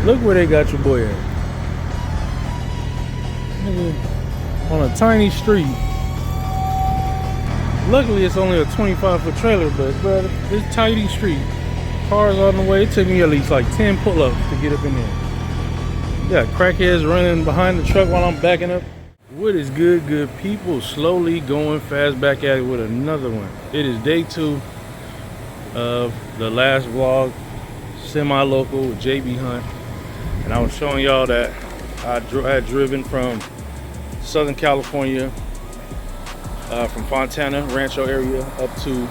Look where they got your boy at. Nigga, on a tiny street. Luckily, it's only a 25-foot trailer, but bro, it's a tiny street. Cars on the way. It took me at least like 10 pull-ups to get up in there. Got crackheads running behind the truck while I'm backing up. What is good people? Slowly going fast back at it with another one. It is day 2 of the last vlog, semi-local with JB Hunt. And I was showing y'all that I had driven from Southern California, from Fontana, Rancho area, up to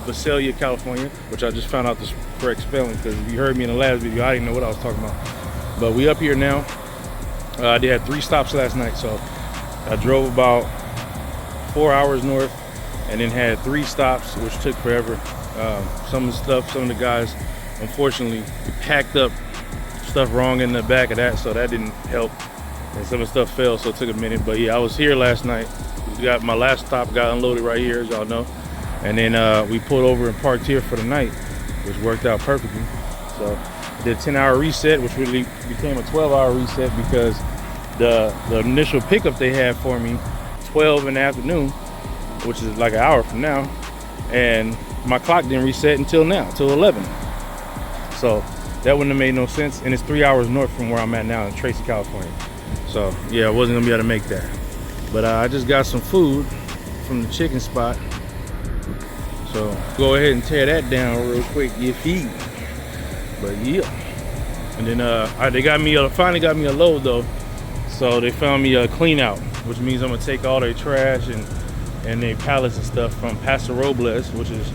Visalia, California, which I just found out the correct spelling, because if you heard me in the last video, I didn't know what I was talking about. But we up here now. I did have 3 stops last night, so I drove about 4 hours north and then had 3 stops, which took forever. Some of the guys, unfortunately, packed up stuff wrong in the back of that, so that didn't help. And some of the stuff fell, so it took a minute. But yeah, I was here last night. Got my last stop, got unloaded right here, as y'all know. And then we pulled over and parked here for the night, which worked out perfectly. So did a 10-hour reset, which really became a 12-hour reset because the initial pickup they had for me 12 in the afternoon, which is like an hour from now, and my clock didn't reset until now, till 11. So that wouldn't have made no sense, and it's 3 hours north from where I'm at now in Tracy, California. So yeah, I wasn't gonna be able to make that. But I just got some food from the chicken spot, so go ahead and tear that down real quick, get feed. But yeah, and then they finally got me a load though. So they found me a clean out, which means I'm gonna take all their trash and their pallets and stuff from Paso Robles, which is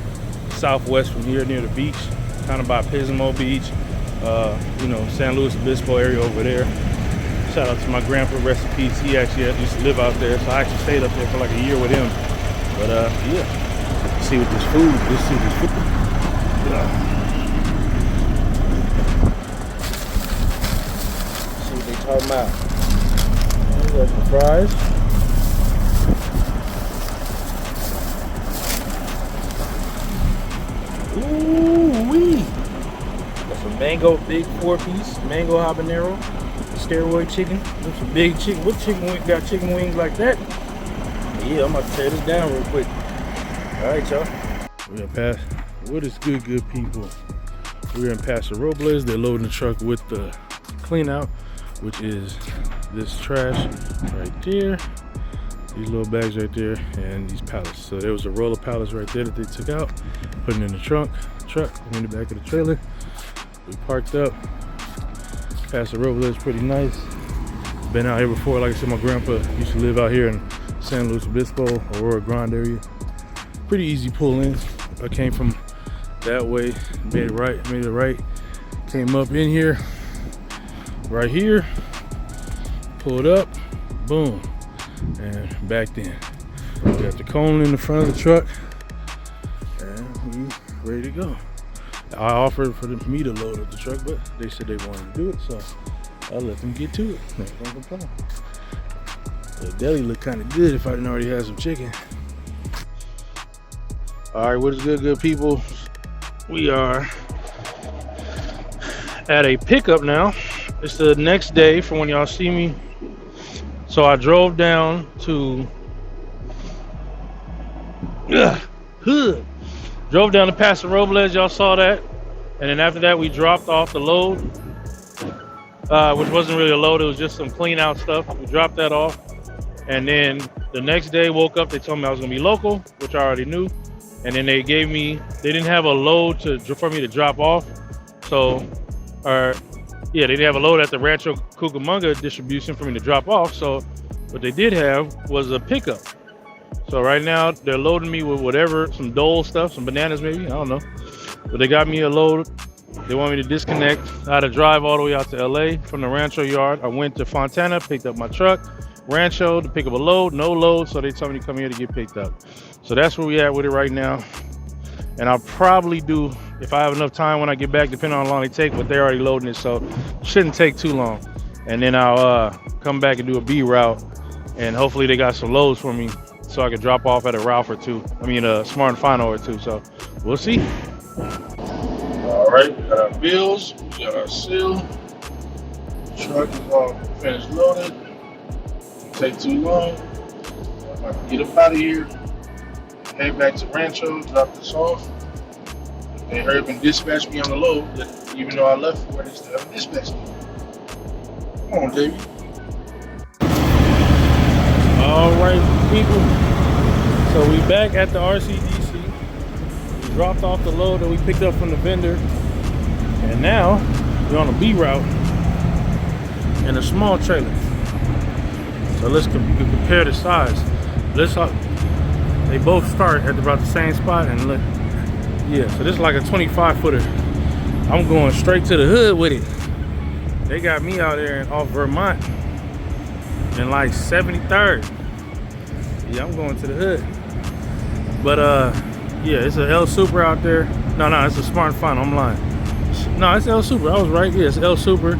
southwest from here near the beach, kind of by Pismo Beach, you know, San Luis Obispo area over there. Shout out to my grandpa, rest in peace. He actually used to live out there, so I actually stayed up there for like a year with him. But yeah, let's see what this food, see what they talking about. Got some fries. Ooh-wee. Got some mango, big 4-piece, mango habanero, steroid chicken. There's some big chicken. What chicken wing got chicken wings like that? Yeah, I'm about to tear this down real quick. Alright, y'all. We're gonna pass. What is good people? We're in Paso Robles. They're loading the truck with the clean out, which is this trash right there, these little bags right there, and these pallets. So there was a roll of pallets right there that they took out, putting in the truck in the back of the trailer. We parked up. Paso Robles, pretty nice. Been out here before. Like I said, my grandpa used to live out here in San Luis Obispo, Aurora Grande area. Pretty easy pull in. I came from that way, made it right, came up in here, right here, pulled up, boom, and backed in. Got the cone in the front of the truck, and we ready to go. I offered for me to load up the truck, but they said they wanted to do it, so I let them get to it. No complaint. The deli looked kind of good if I didn't already have some chicken. All right, what is good people? We are at a pickup now. It's the next day from when y'all see me. So I drove down to Paso Robles, y'all saw that. And then after that we dropped off the load, which wasn't really a load, it was just some clean out stuff. We dropped that off. And then the next day woke up, they told me I was gonna be local, which I already knew. And then they didn't have a load for me to drop off. So, they didn't have a load at the Rancho Cucamonga distribution for me to drop off. So what they did have was a pickup. So right now they're loading me with whatever, some Dole stuff, some bananas maybe, I don't know. But they got me a load. They want me to disconnect. I had to drive all the way out to LA from the Rancho yard. I went to Fontana, picked up my truck, Rancho to pick up a load, no load. So they told me to come here to get picked up. So that's where we at with it right now. And I'll probably do, if I have enough time when I get back, depending on how long they take, but they're already loading it, so it shouldn't take too long. And then I'll come back and do a B route, and hopefully they got some loads for me so I can drop off at a Ralph or two. I mean, a Smart & Final or two, so we'll see. All right, we got our bills, we got our seal. Truck is all finished loaded. Take too long. I'm about to get up out of here. Head back to Rancho, drop this off. They hurry up and dispatch me on the load, even though I left for it, they still haven't dispatched me. Come on, Davey. All right, people. So we back at the RCDC. We dropped off the load that we picked up from the vendor, and now we're on a B route in a small trailer. So let's compare the size. They both start at about the same spot, and look, yeah. So this is like a 25 footer. I'm going straight to the hood with it. They got me out there off Vermont in like 73rd. Yeah, I'm going to the hood. But yeah, it's a El Super out there. No, it's a Smart & Final. I'm lying. No, it's El Super. I was right. Yeah, it's El Super.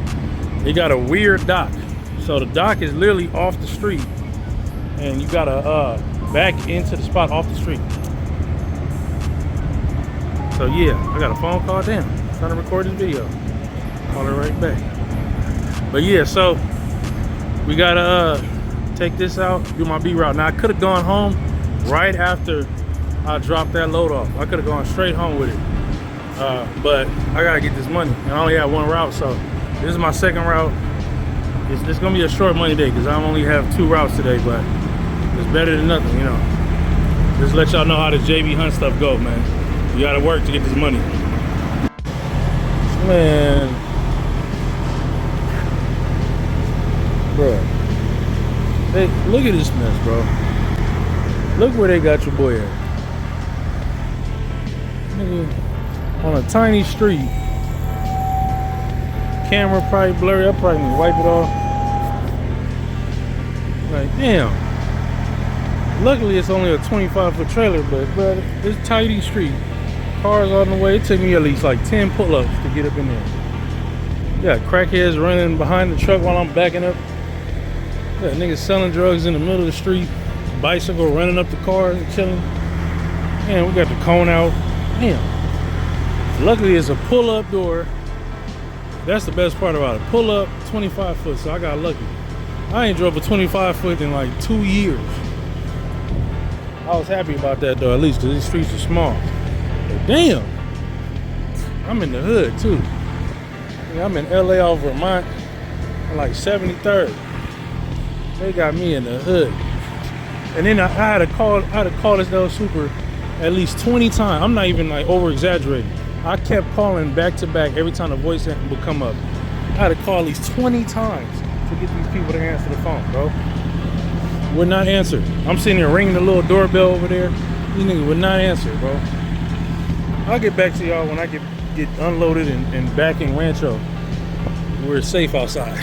They got a weird dock. So the dock is literally off the street, and you gotta back into the spot off the street. So yeah, I got a phone call. Damn, I'm trying to record this video. Call her right back. But yeah, so we gotta take this out, do my B route. Now I could have gone home right after I dropped that load off. I could have gone straight home with it, but I gotta get this money, and I only have one route. So this is my second route. It's gonna be a short money day because I only have 2 routes today, but it's better than nothing, you know. Just let y'all know how the JB Hunt stuff go, man. You gotta work to get this money. Man. Bro. Hey, look at this mess, bro. Look where they got your boy at. Nigga, on a tiny street. Camera probably blurry. I probably need to wipe it off. Like, damn. Luckily, it's only a 25-foot trailer, but it's tidy street. Cars on the way. It took me at least like 10 pull-ups to get up in there. Yeah, crackheads running behind the truck while I'm backing up. Yeah, niggas selling drugs in the middle of the street. Bicycle running up the car and chilling. Man, we got the cone out. Damn. Luckily, it's a pull-up door. That's the best part about it. Pull up 25 foot, so I got lucky. I ain't drove a 25 foot in like 2 years. I was happy about that though, at least, because these streets are small. But damn, I'm in the hood too. I'm in LA off Vermont, in like 73rd. They got me in the hood. And then I had to call this El Super at least 20 times. I'm not even like over exaggerating. I kept calling back to back every time the voice would come up. I had to call at least 20 times to get these people to answer the phone, bro. Would not answer. I'm sitting here ringing the little doorbell over there. These niggas would not answer, bro. I'll get back to y'all when I get unloaded and back in Rancho. We're safe outside.